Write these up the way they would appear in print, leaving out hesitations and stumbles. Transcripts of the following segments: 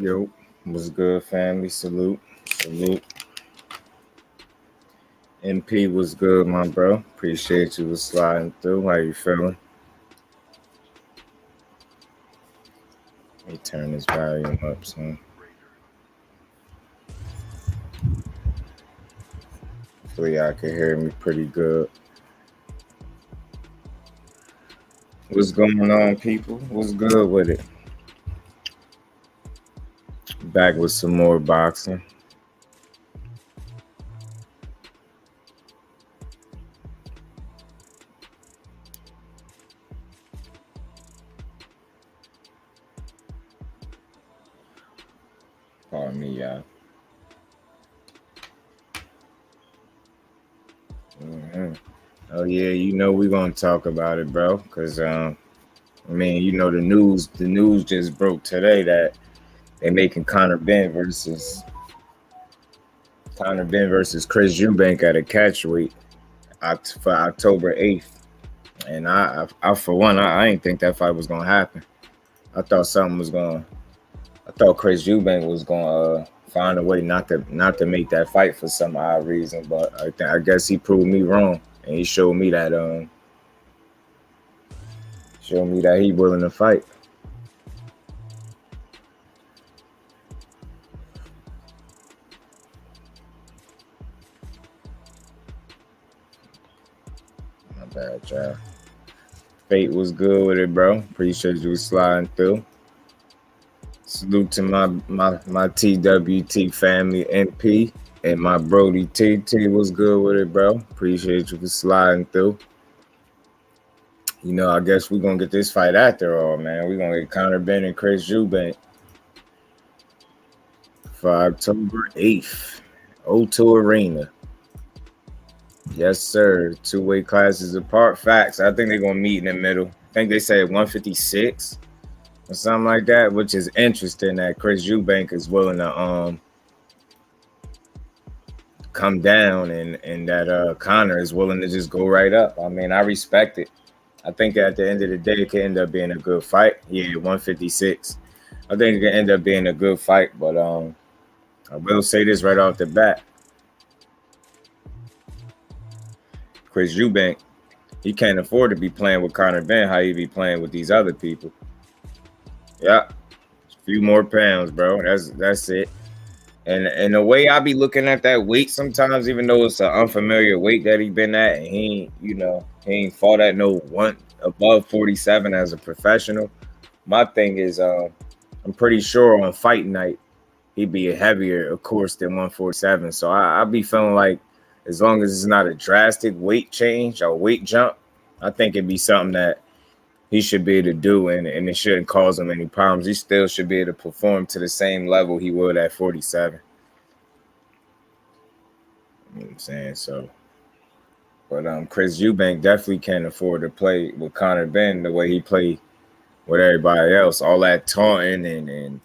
Yo, what's good, family? Salute, salute. MP was good, my bro. Appreciate you for sliding through. How you feeling? Let me turn this volume up, son. Hopefully, y'all can hear me pretty good. What's going on, people? What's good with it? Back with some more boxing. Pardon me, y'all. Oh yeah, you know we're gonna talk about it, bro. Cause you know the news just broke today that they making Conor Benn versus Chris Eubank at a catch weight for October 8th. And I for one, I didn't think that fight was gonna happen. I thought something was going. I thought Chris Eubank was gonna find a way not to make that fight for some odd reason. But I guess he proved me wrong, and he showed me that he willing to fight. My bad, y'all. Fate was good with it, bro. Appreciate you sliding through. Salute to my TWT family NP and my Brody TT was good with it, bro. Appreciate you for sliding through. You know, I guess we're gonna get this fight after all, man. We're gonna get Conor Benn and Chris Eubank for October 8th. O2 Arena. Yes, sir. 2 weight classes apart. Facts. I think they're gonna meet in the middle. I think they said 156 or something like that, which is interesting that Chris Eubank is willing to come down and that Conor is willing to just go right up. I mean, I respect it. I think at the end of the day, it could end up being a good fight. Yeah, 156. I think it could end up being a good fight, but I will say this right off the bat. Chris Eubank, he can't afford to be playing with Conor Benn how he be playing with these other people. Yeah, a few more pounds, bro. That's it. And the way I be looking at that weight sometimes, even though it's an unfamiliar weight that he been at, and he ain't fought at no one above 47 as a professional. My thing is, I'm pretty sure on fight night he'd be heavier, of course, than 147. So I be feeling like as long as it's not a drastic weight change or weight jump, I think it'd be something that he should be able to do, and it shouldn't cause him any problems. He still should be able to perform to the same level he would at 47. You know what I'm saying? So, but Chris Eubank definitely can't afford to play with Conor Benn the way he played with everybody else. All that taunting and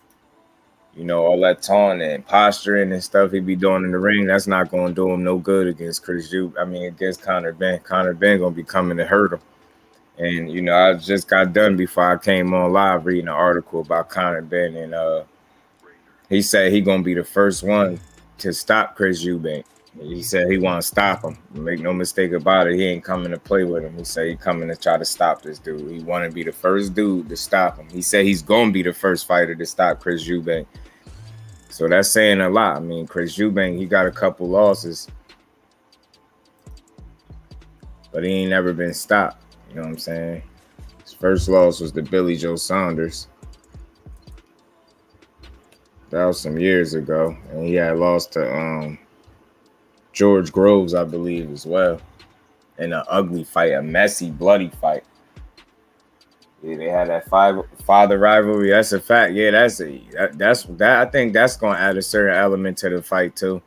all that taunting and posturing and stuff he be doing in the ring, that's not going to do him no good against against Conor Benn. Conor Benn going to be coming to hurt him. And, I just got done before I came on live reading an article about Conor Benn, and he said he going to be the first one to stop Chris Eubank. He said he want to stop him. Make no mistake about it. He ain't coming to play with him. He said he coming to try to stop this dude. He want to be the first dude to stop him. He said he's going to be the first fighter to stop Chris Eubank. So that's saying a lot. I mean, Chris Eubank, he got a couple losses, but he ain't never been stopped. You know what I'm saying? His first loss was to Billy Joe Saunders. That was some years ago. And he had lost to George Groves, I believe, as well. In an ugly fight, a messy, bloody fight. Yeah, they had that father rivalry. That's a fact. Yeah, that's I think that's gonna add a certain element to the fight too.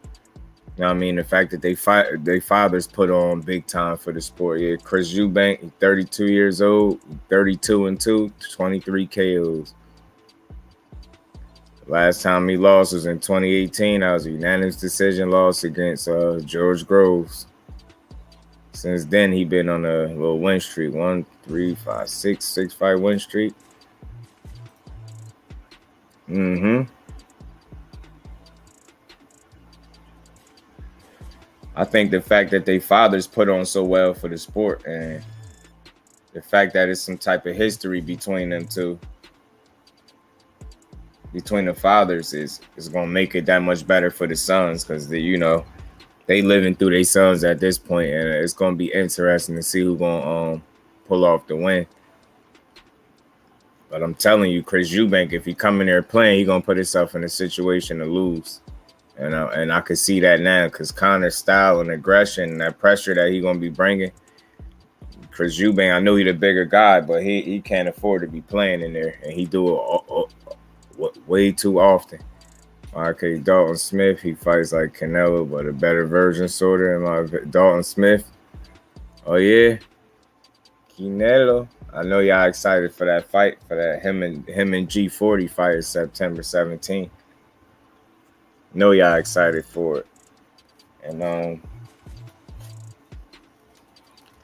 You know what I mean? The fact that they fathers put on big time for the sport. Yeah, Chris Eubank, 32 years old, 32-2, 23 KOs. Last time he lost was in 2018. That was a unanimous decision loss against George Groves. Since then, he been on a little win streak. 1, 3, 5, 6 fight win streak. I think the fact that they fathers put on so well for the sport, and the fact that it's some type of history between them two, between the fathers, is gonna make it that much better for the sons, because they living through their sons at this point, and it's gonna be interesting to see who gonna pull off the win. But I'm telling you, Chris Eubank, if he come in there playing, he gonna put himself in a situation to lose. And I could see that now, because Conor's style and aggression and that pressure that he gonna be bringing. Chris Eubank, I know he's the bigger guy, but he can't afford to be playing in there, and he do it way too often. Okay, Dalton Smith, he fights like Canelo, but a better version, sort of. Dalton Smith. Oh yeah, Canelo. I know y'all excited for that fight, for that him and G40 fight September 17th. Know y'all excited for it. And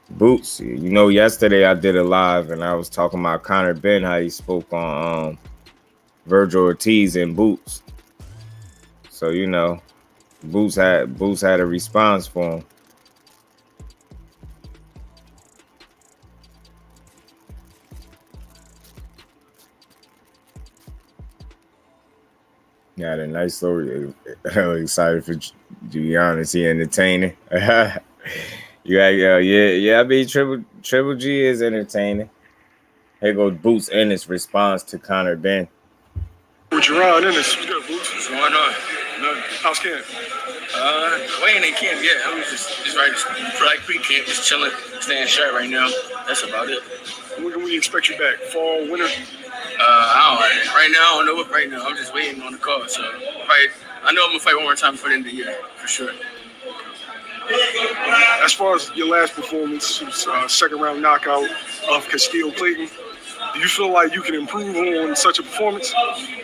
Boots, yesterday I did a live and I was talking about Conor Benn, how he spoke on Virgil Ortiz and Boots. So Boots had a response for him. Got a nice story. Excited for, to be honest, he entertaining. Yeah. I mean, Triple G is entertaining. Here goes Boots Ennis response to Conor Benn. With Jaron, Ennis, what's good, Boots? What's going on? How's camp? Wayne ain't camp yet. I was just right for like pre-camp, just chilling, staying sharp right now. That's about it. When can we expect you back? Fall, winter? Right now, I don't know what right now. I'm just waiting on the call. So I know I'm gonna fight one more time before the end of the year, for sure. As far as your last performance, second round knockout of Castillo Clayton, do you feel like you can improve on such a performance?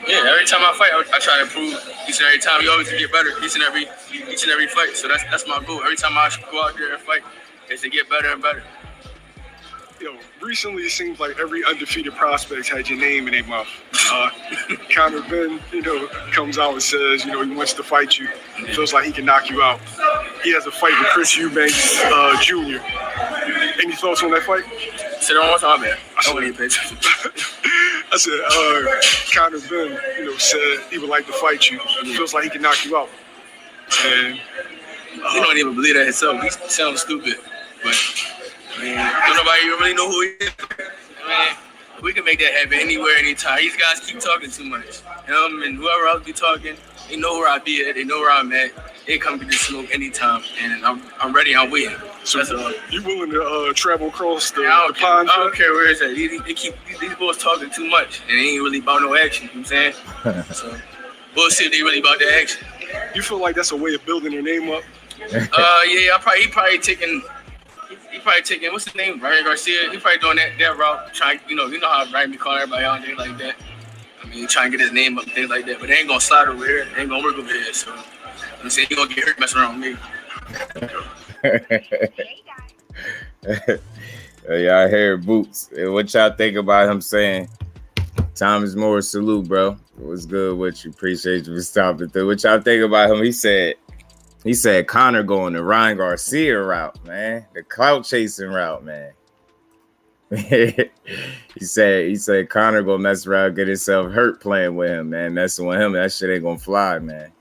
Yeah, every time I fight, I try to improve. Each and every time, you always get better. Each and every fight. So that's my goal. Every time I go out there and fight, is to get better and better. Recently it seems like every undefeated prospect had your name in their mouth. Conor Benn, comes out and says, he wants to fight you. Feels like he can knock you out. He has a fight with Chris Eubank Jr. Any thoughts on that fight? Sit on one time, man. I don't really pay attention. I said, Conor Benn, said he would like to fight you. Feels like he can knock you out. And he don't even believe that himself. He sounds stupid, but. Man, don't nobody really know who he is. Man, we can make that happen anywhere, anytime. These guys keep talking too much. Him and whoever else be talking, they know where I be at. They know where I'm at. They come get this smoke anytime, and I'm ready. I'm waiting. So that's all. You willing to travel across the pond? I don't care where it's at. They keep these boys talking too much, and they ain't really about no action. You know what I'm saying? So we'll see if they really about the action. You feel like that's a way of building your name up? Yeah. He probably taking what's his name, Ryan Garcia. He probably doing that route, trying, you know how Ryan be calling everybody out and things like that. I mean, trying to get his name up and things like that. But they ain't gonna slide over here. They ain't gonna work over here. So I'm saying he gonna get hurt messing around with me. Y'all hear Boots. What y'all think about him saying? Thomas Moore, salute, bro. What's good with you? Appreciate you for stopping through. What y'all think about him? He said Conor going the Ryan Garcia route, man. The clout chasing route, man. he said Conor gonna mess around, get himself hurt playing with him, man. Messing with him, that shit ain't gonna fly, man.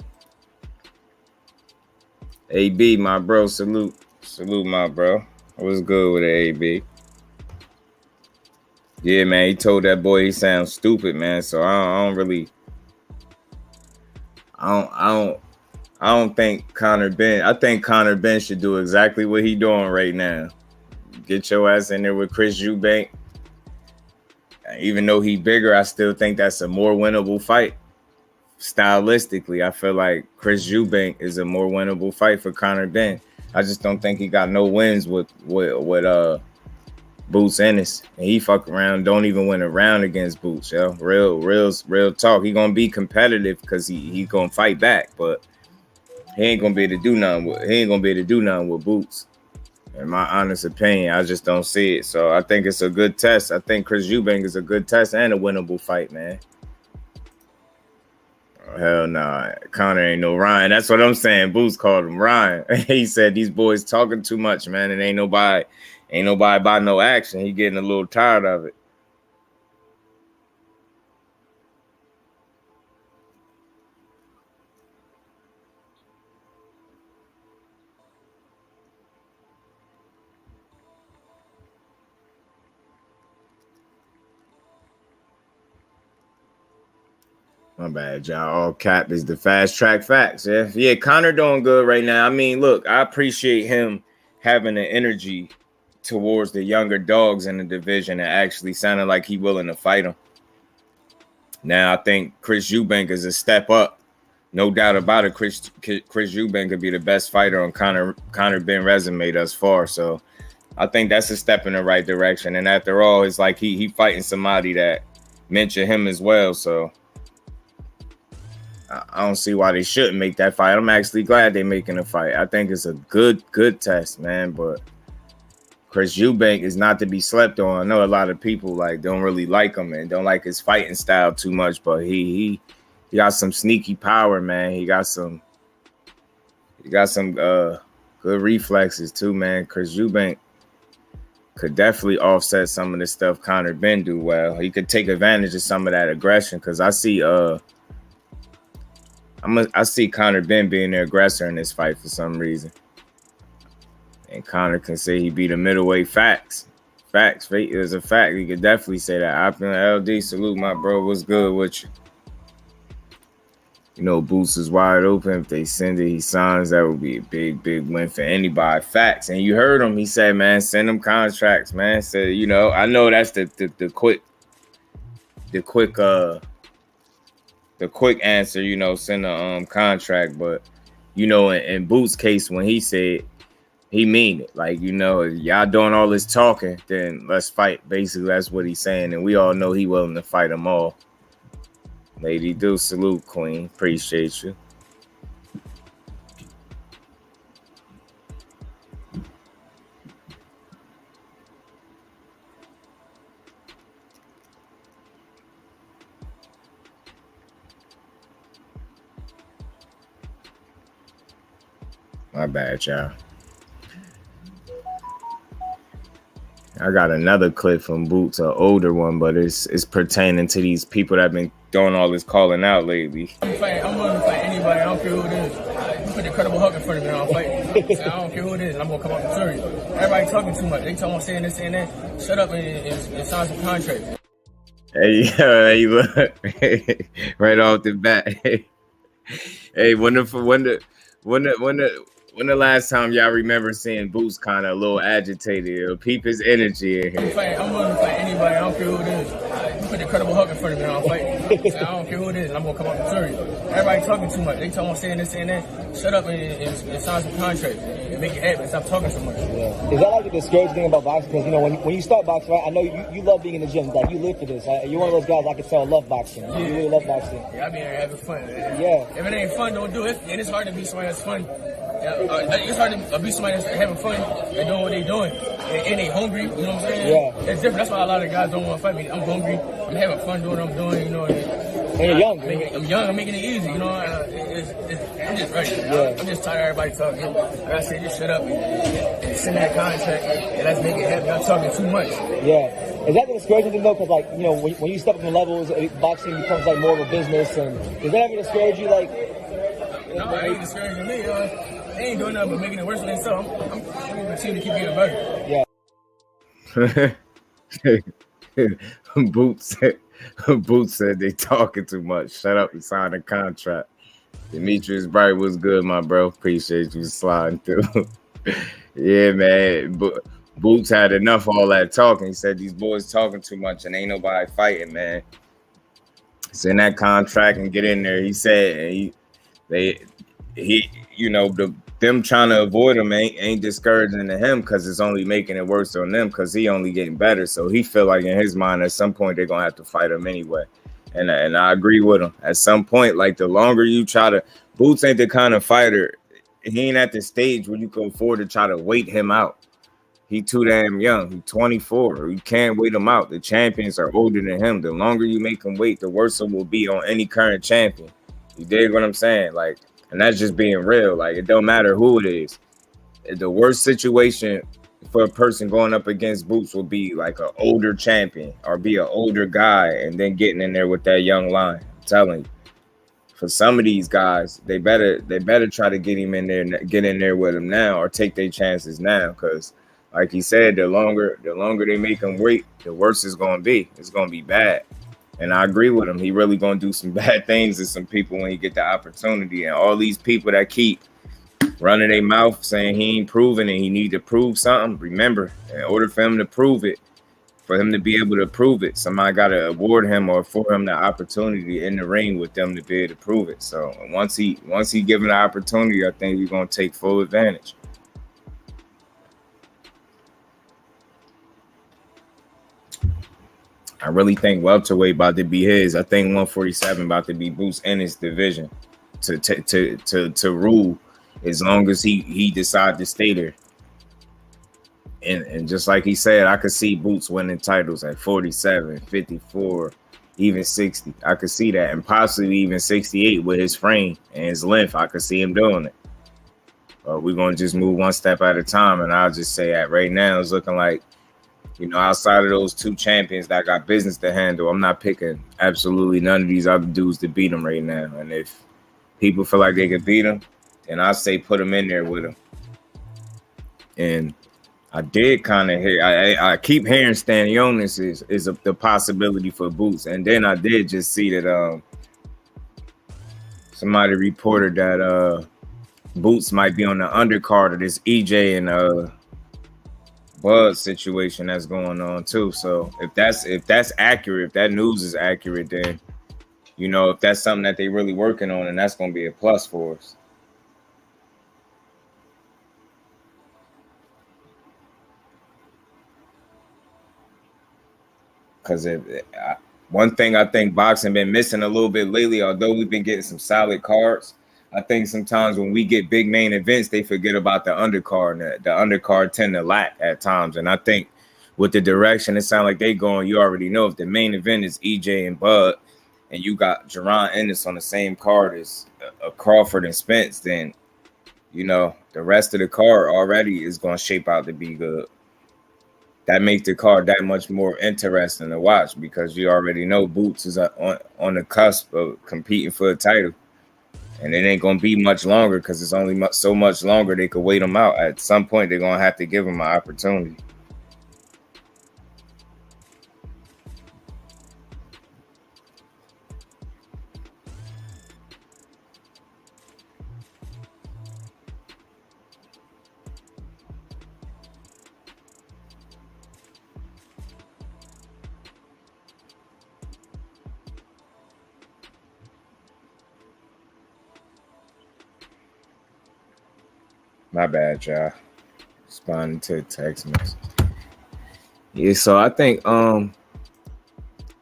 AB, my bro, salute, my bro. What's good with the AB? Yeah, man. He told that boy he sounds stupid, man. So I don't think Conor Benn. I think Conor Benn should do exactly what he doing right now. Get your ass in there with Chris Eubank. Even though he bigger, I still think that's a more winnable fight. Stylistically, I feel like Chris Eubank is a more winnable fight for Conor Benn. I just don't think he got no wins with Boots Ennis. And he fuck around, don't even win a round against Boots, yo. Real talk. He gonna be competitive because he gonna fight back, but he ain't gonna be able to do nothing with Boots. In my honest opinion, I just don't see it. So I think it's a good test. I think Chris Eubank is a good test and a winnable fight, man. Hell nah. Conor ain't no Ryan. That's what I'm saying. Boots called him Ryan. He said these boys talking too much, man, and ain't nobody by no action. He getting a little tired of it. My bad, y'all. All cap is the fast track facts. Yeah, Conor doing good right now. I mean, look, I appreciate him having the energy towards the younger dogs in the division and actually sounding like he willing to fight them. Now, I think Chris Eubank is a step up. No doubt about it. Chris Eubank could be the best fighter on Conor Benn resume thus far. So I think that's a step in the right direction. And after all, it's like he fighting somebody that mentioned him as well. So I don't see why they shouldn't make that fight. I'm actually glad they're making a fight. I think it's a good test, man. But Chris Eubank is not to be slept on. I know a lot of people don't really like him and don't like his fighting style too much, but he got some sneaky power, man. He got some good reflexes too, man. Chris Eubank could definitely offset some of the stuff Conor Benn do well. He could take advantage of some of that aggression because I see Conor Benn being the aggressor in this fight for some reason. And Conor can say he beat a middleweight. Facts. Fate is a fact. He could definitely say that. I feel LD, salute my bro. What's good with you? You know, Boots is wide open. If they send it, he signs. That would be a big win for anybody. Facts. And you heard him. He said, man, send them contracts, man. Said, you know, I know that's the quick answer, you know, send a contract. But, you know, in Boots' case, when he said, he mean it. Like, you know, y'all doing all this talking, then let's fight. Basically, that's what he's saying. And we all know he willing to fight them all. Lady do salute, Queen. Appreciate you. My bad, y'all. I got another clip from Boots, an older one, but it's pertaining to these people that have been doing all this calling out lately. I'm willing to fight anybody. I don't care who it is. You put the credible hook in front of me and I'll fight. So I don't care who it is. I'm going to come out victorious. Everybody talking too much. They talking about saying this, saying that. Shut up and sign some contracts. Hey, look. Right off the bat. Hey, when the last time y'all remember seeing Boots kind of a little agitated or peep his energy in here? I'm willing to fight anybody. I don't care who it is. You put the credible hook in front of me and I'll fight. So I don't care who it is. I'm going to come out victorious. Everybody talking too much. They talking about saying this, saying that. Shut up and sign some contracts. And make it happen. Stop talking so much. Yeah. Is that like a discouraging thing about boxing? Because, you know, when you start boxing, right, I know you love being in the gym. Like, you live for this. You're one of those guys I can tell love boxing. Yeah. You really love boxing. Yeah, I be here having fun. Yeah. If it ain't fun, don't do it. And it's hard to be somebody that's fun. It's hard to be somebody that's having fun and doing what they're doing. And they hungry, you know what I'm saying? Yeah. It's different. That's why a lot of guys don't want to fight me. I'm hungry. I'm having fun doing what I'm doing, you know. And you're young. I'm young. I'm making it easy, you know. I'm just ready. Yeah. I'm just tired of everybody talking. Like I said, just shut up and send that contract and let's make it happen. I'm talking too much. Yeah. Is that the discouraging thing, though? Because, like, you know, when you step up in levels, boxing becomes, like, more of a business. And does that ever discourage you, like... No, it ain't discouraging me. They ain't doing nothing but making it worse than themselves. I'm going to continue to keep getting Yeah. Boots said they talking too much. Shut up and sign a contract. Demetrius Bright was good, my bro. Appreciate you sliding through. Yeah, man. Boots had enough of all that talking. He said these boys talking too much and ain't nobody fighting, man. Send that contract and get in there. He said them trying to avoid him ain't discouraging to him because it's only making it worse on them because he only getting better. So he feel like in his mind at some point they're gonna have to fight him anyway. And I agree with him. At some point, like the longer you try to, Boots ain't the kind of fighter. He ain't at the stage where you can afford to try to wait him out. He too damn young. He's 24. You can't wait him out. The champions are older than him. The longer you make him wait, the worse it will be on any current champion. You dig what I'm saying? Like, and that's just being real. Like, it don't matter who it is. The worst situation for a person going up against Boots will be like an older champion or be an older guy and then getting in there with that young lion. I'm telling you. For some of these guys, they better try to get him in there, get in there with him now, or take their chances now. Because, like he said, the longer they make him wait, the worse it's gonna be. It's gonna be bad. And I agree with him. He really gonna do some bad things to some people when he get the opportunity. And all these people that keep running their mouth saying he ain't proven and he need to prove something. Remember, in order for him to prove it, for him to be able to prove it, somebody got to award him or for him the opportunity in the ring with them to be able to prove it. So once he given the opportunity, I think we're gonna take full advantage. I really think welterweight about to be his. I think 147 about to be Boots Ennis division to rule as long as he decide to stay there. And just like he said, I could see Boots winning titles at 47, 54, even 60. I could see that, and possibly even 68 with his frame and his length. I could see him doing it. But we're going to just move one step at a time, and I'll just say that right now it's looking like, outside of those two champions that got business to handle, I'm not picking absolutely none of these other dudes to beat them right now. And if people feel like they could beat them, then I say put them in there with them. And I did kind of hear. I keep hearing Stanionis is the possibility for Boots, and then I did just see that somebody reported that Boots might be on the undercard of this EJ and Bud situation that's going on too. So if that's accurate, if that news is accurate, then if that's something that they really working on, and that's going to be a plus for us. Because one thing I think boxing been missing a little bit lately, although we've been getting some solid cards, I think sometimes when we get big main events, they forget about the undercard. And the undercard tend to lack at times. And I think with the direction it sounds like they going, you already know if the main event is EJ and Bud, and you got Jaron Ennis on the same card as Crawford and Spence, then the rest of the card already is going to shape out to be good. That makes the card that much more interesting to watch because you already know Boots is on the cusp of competing for a title. And it ain't going to be much longer because it's only so much longer they could wait him out. At some point, they're going to have to give him an opportunity. My bad, y'all. Responding to a text message. Yeah, so I think at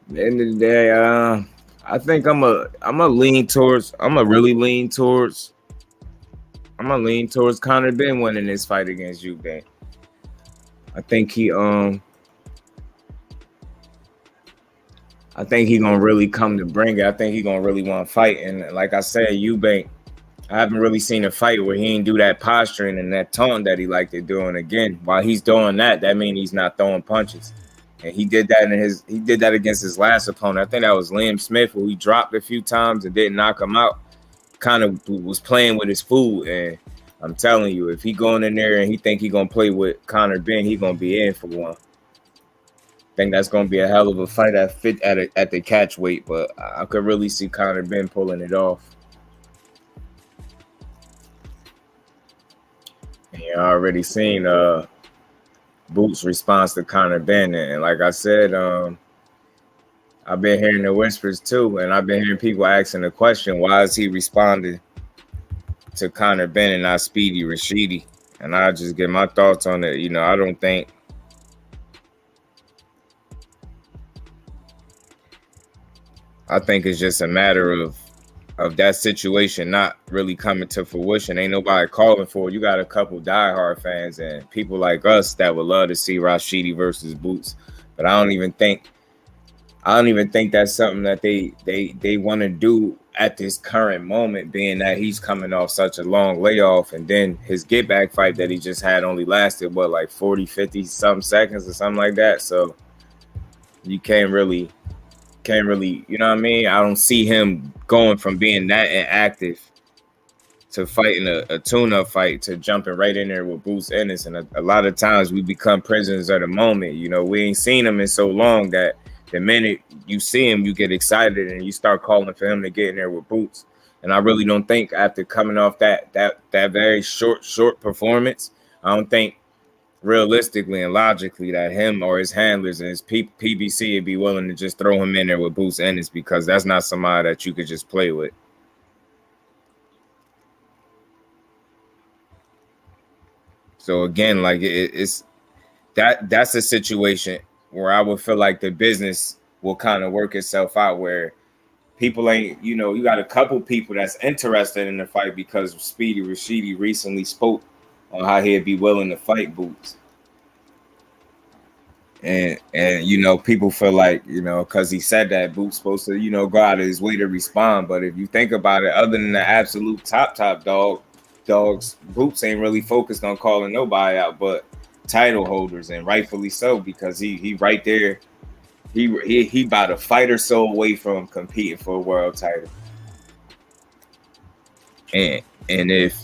the end of the day, I think I'm gonna lean towards Conor Benn winning this fight against Eubank. I think he gonna really come to bring it. I think he gonna really want to fight. And like I said, Eubank, I haven't really seen a fight where he ain't do that posturing and that taunt that he liked to do. And again, while he's doing that means he's not throwing punches. And he did that against his last opponent. I think that was Liam Smith, who he dropped a few times and didn't knock him out. Kind of was playing with his food. And I'm telling you, if he going in there and he think he gonna play with Conor Benn, he gonna be in for one. I think that's gonna be a hell of a fight at the catch weight, but I could really see Conor Benn pulling it off. And you already seen Boots' response to Conor Benn, and like I said, I've been hearing the whispers too, and I've been hearing people asking the question, why is he responding to Conor Benn and not Speedy Rashidi? And I'll just get my thoughts on it. I think it's just a matter of that situation not really coming to fruition. Ain't nobody calling for it. You got a couple diehard fans and people like us that would love to see Rashidi versus Boots, but I don't even think that's something that they want to do at this current moment, being that he's coming off such a long layoff, and then his get back fight that he just had only lasted like 40, 50 some seconds or something like that. So you can't really, you know what I mean? I don't see him going from being that inactive to fighting a tune-up fight to jumping right in there with Bruce Ennis. And a lot of times we become prisoners of the moment. You know, we ain't seen him in so long that the minute you see him, you get excited and you start calling for him to get in there with Boots. And I really don't think after coming off that very short performance, I don't think realistically and logically that him or his handlers and his PBC would be willing to just throw him in there with Bruce Ennis, because that's not somebody that you could just play with. So again, like it's that's a situation where I would feel like the business will kind of work itself out, where people ain't, you know, you got a couple people that's interested in the fight because Speedy Rashidi recently spoke on how he'd be willing to fight Boots. And you know, people feel like, you know, because he said that, Boots supposed to, you know, go out of his way to respond. But if you think about it, other than the absolute top dogs, Boots ain't really focused on calling nobody out but title holders, and rightfully so, because he right there, he about a fight or so away from competing for a world title. And if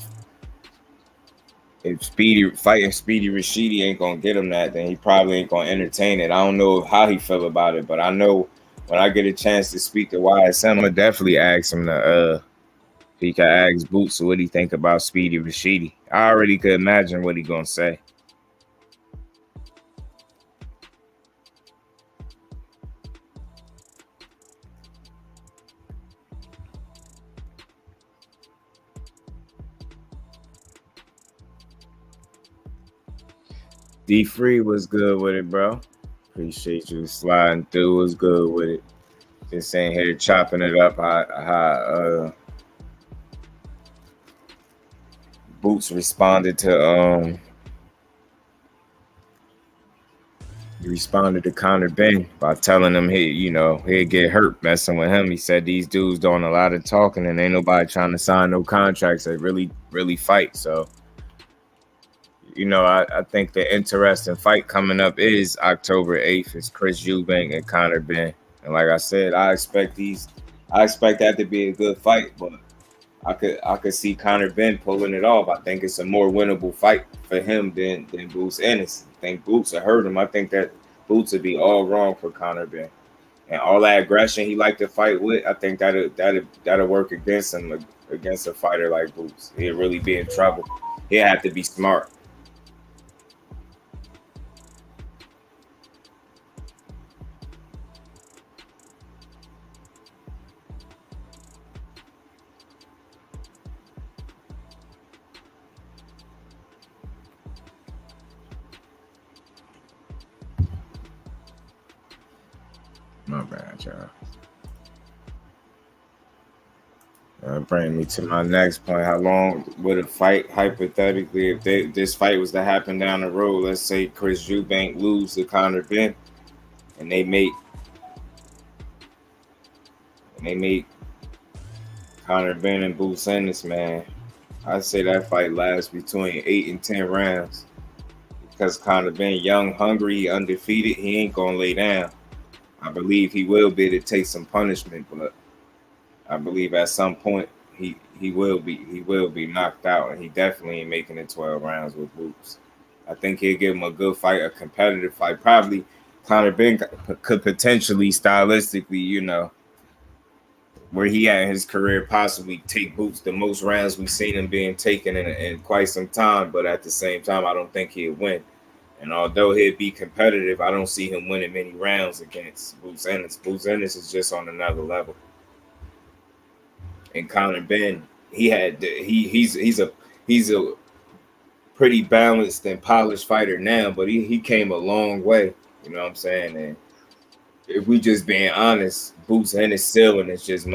Speedy Rashidi ain't gonna get him that, then he probably ain't gonna entertain it. I don't know how he feel about it, but I know when I get a chance to speak to YSM, I'm gonna definitely ask him to if he can ask Boots what he think about Speedy Rashidi. I already could imagine what he gonna say. D-Free was good with it, bro. Appreciate you sliding through. Was good with it. Just saying here, chopping it up. How Boots responded to Conor Benn by telling him he'd get hurt messing with him. He said these dudes doing a lot of talking and ain't nobody trying to sign no contracts that really fight. So, you know, I think the interesting fight coming up is October 8th. It's Chris Eubank and Conor Benn. And like I said, I expect that to be a good fight, but I could see Conor Benn pulling it off. I think it's a more winnable fight for him than Boots Ennis. I think Boots will hurt him. I think that Boots would be all wrong for Conor Benn. And all that aggression he liked to fight with, I think that'll work against him, against a fighter like Boots. He'll really be in trouble. He'll have to be smart. My bad, y'all. Bring me to my next point. How long would a fight, hypothetically, if this fight was to happen down the road? Let's say Chris Eubank lose to Conor Benn, and they make Conor Benn and Boots Ennis, man. I'd say that fight lasts between 8 and 10 rounds, because Conor Benn, young, hungry, undefeated, he ain't gonna lay down. I believe he will be to take some punishment, but I believe at some point he will be knocked out, and he definitely ain't making it 12 rounds with Boots. I think he'll give him a good fight, a competitive fight. Probably Conor Benn could potentially, stylistically, you know, where he at in his career, possibly take Boots the most rounds we've seen him being taken in quite some time. But at the same time, I don't think he'll win. And although he'd be competitive, I don't see him winning many rounds against Boots Ennis. Boots Ennis is just on another level. And Conor Benn, he's a pretty balanced and polished fighter now, but he came a long way. You know what I'm saying? And if we just being honest, Boots Ennis ceiling is just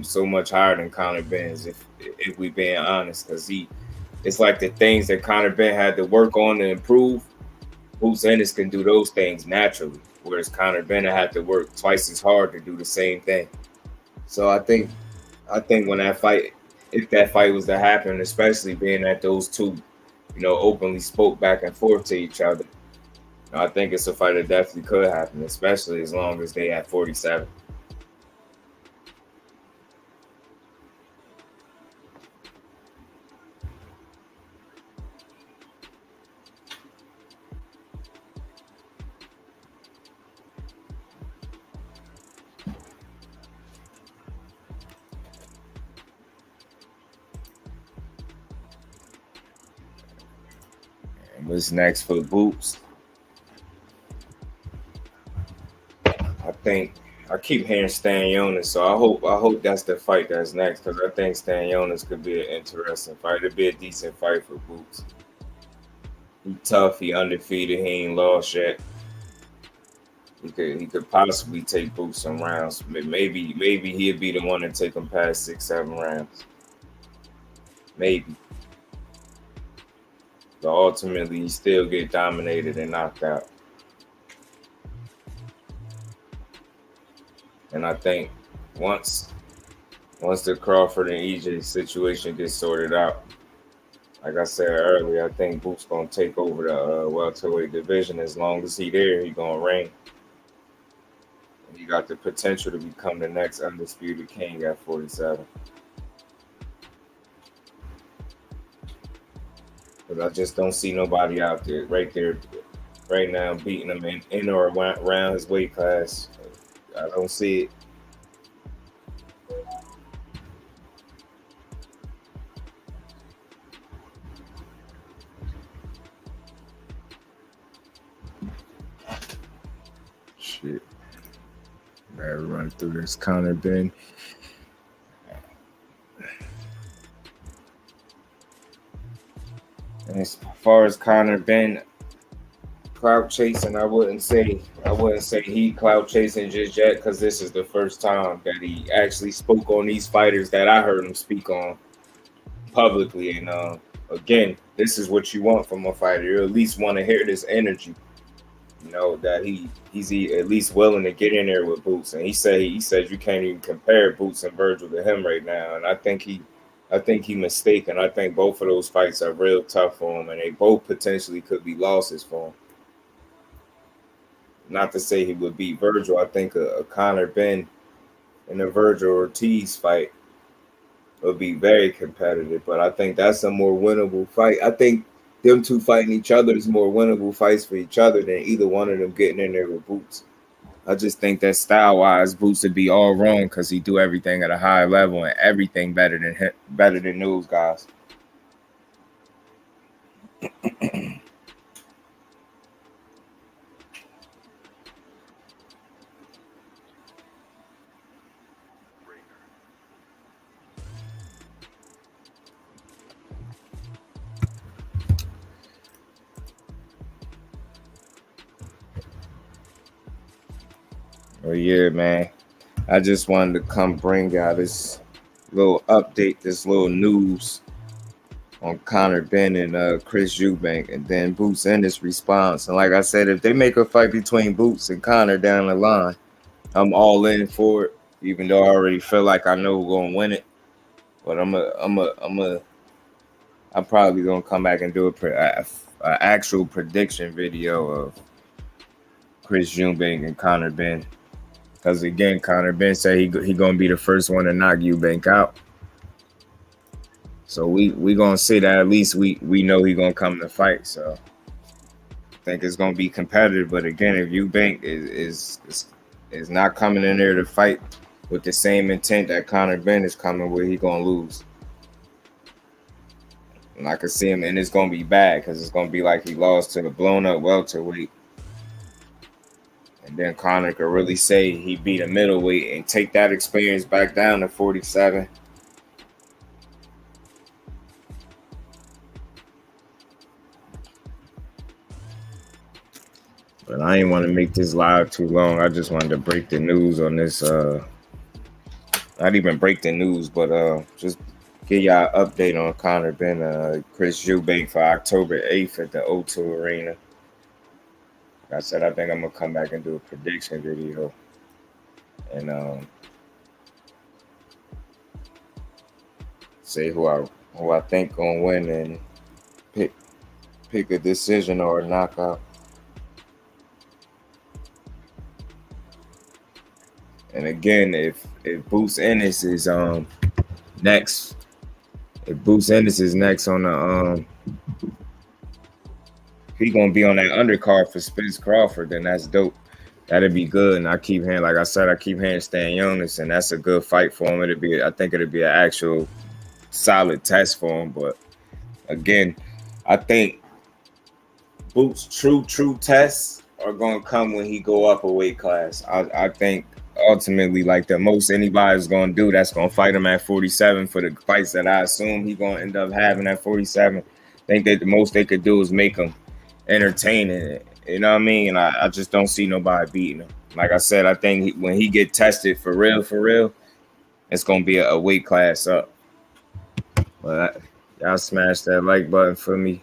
so much higher than Conor Benn's. If we being honest, because it's like the things that Conor Benn had to work on to improve, Boots Ennis can do those things naturally, whereas Conor Benn had to work twice as hard to do the same thing. So I think I think when that fight, if that fight was to happen, especially being that those two, openly spoke back and forth to each other, I think it's a fight that definitely could happen, especially as long as they at 47. And what's next for the Boots? I think I keep hearing Stanionis, so I hope that's the fight that's next, because I think Stanionis could be an interesting fight. It'd be a decent fight for Boots. He tough, he undefeated, he ain't lost yet. He could possibly take Boots some rounds. Maybe he'd be the one to take him past 6-7 rounds. Maybe. But ultimately he still get dominated and knocked out. And I think once the Crawford and EJ situation gets sorted out, like I said earlier, I think Boots gonna take over the welterweight division. As long as he there, he gonna reign. He got the potential to become the next undisputed king at 47. But I just don't see nobody out there right now beating him in or around his weight class. I don't see it. Shit. Gotta run through this Conor Benn. And as far as Conor Benn clout chasing, I wouldn't say he clout chasing just yet, because this is the first time that he actually spoke on these fighters that I heard him speak on publicly. And again, this is what you want from a fighter. You at least want to hear this energy. That he's at least willing to get in there with Boots. And he said you can't even compare Boots and Virgil to him right now. And I think he mistaken. I think both of those fights are real tough for him, and they both potentially could be losses for him. Not to say he would beat Virgil. I think a Conor Benn and a Virgil Ortiz fight would be very competitive, but I think that's a more winnable fight. I think them two fighting each other is more winnable fights for each other than either one of them getting in there with Boots. I just think that style-wise, Boots would be all wrong because he do everything at a high level and everything better than those guys. Oh yeah, man. I just wanted to come bring out this little update, this little news on Conor Benn and Chris Eubank, and then Boots and his response. And like I said, if they make a fight between Boots and Conor down the line, I'm all in for it. Even though I already feel like I know who's gonna win it, but I'm probably gonna come back and do a actual prediction video of Chris Eubank and Conor Benn. Because again, Conor Benn said he gonna be the first one to knock Eubank out. So we gonna say that at least we know he gonna come to fight. So I think it's gonna be competitive. But again, if Eubank is not coming in there to fight with the same intent that Conor Benn is coming with, he gonna lose. And I can see him, and it's gonna be bad because it's gonna be like he lost to the blown up welterweight. And then Conor could really say he beat a middleweight and take that experience back down to 47. But I didn't want to make this live too long. I just wanted to break the news on this. Not even break the news, but just give y'all an update on Conor Benn, Chris Eubank for October 8th at the O2 Arena. Like I said, I think I'm gonna come back and do a prediction video, and say who I think gonna win and pick a decision or a knockout. And again, if Boots Ennis is next, if Boots Ennis is next on the he gonna be on that undercard for Spence Crawford, then that's dope. That'd be good. And I keep hearing, like I said, I keep hearing Stan Jonas, and that's a good fight for him. I think it'll be an actual solid test for him. But again, I think Boots' true tests are gonna come when he go up a weight class. I think ultimately, like the most anybody's gonna do, that's gonna fight him at 47 for the fights that I assume he gonna end up having at 47. I think that the most they could do is make him entertaining. You know what I mean? And I just don't see nobody beating him. Like I said, I think when he get tested for real, it's gonna be a weight class up. But y'all smash that like button for me.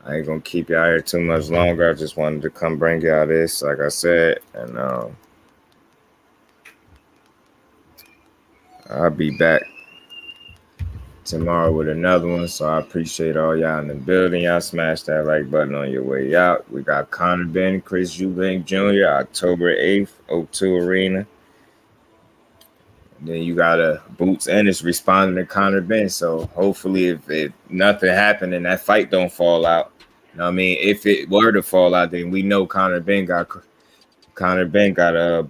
I ain't gonna keep y'all here too much longer. I just wanted to come bring y'all this, like I said, and I'll be back tomorrow with another one. So I appreciate all y'all in the building. Y'all smash that like button on your way out. We got Conor Benn, Chris Eubank Jr. October 8th, O2 Arena. And then you got a Boots Ennis responding to Conor Benn. So hopefully if nothing happened and that fight don't fall out, you know what I mean? If it were to fall out, then we know Conor Benn got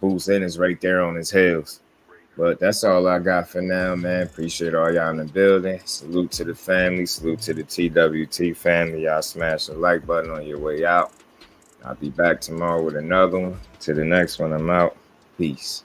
Boots Ennis right there on his heels. But that's all I got for now, man. Appreciate all y'all in the building. Salute to the family. Salute to the TWT family. Y'all smash the like button on your way out. I'll be back tomorrow with another one. To the next one, I'm out. Peace.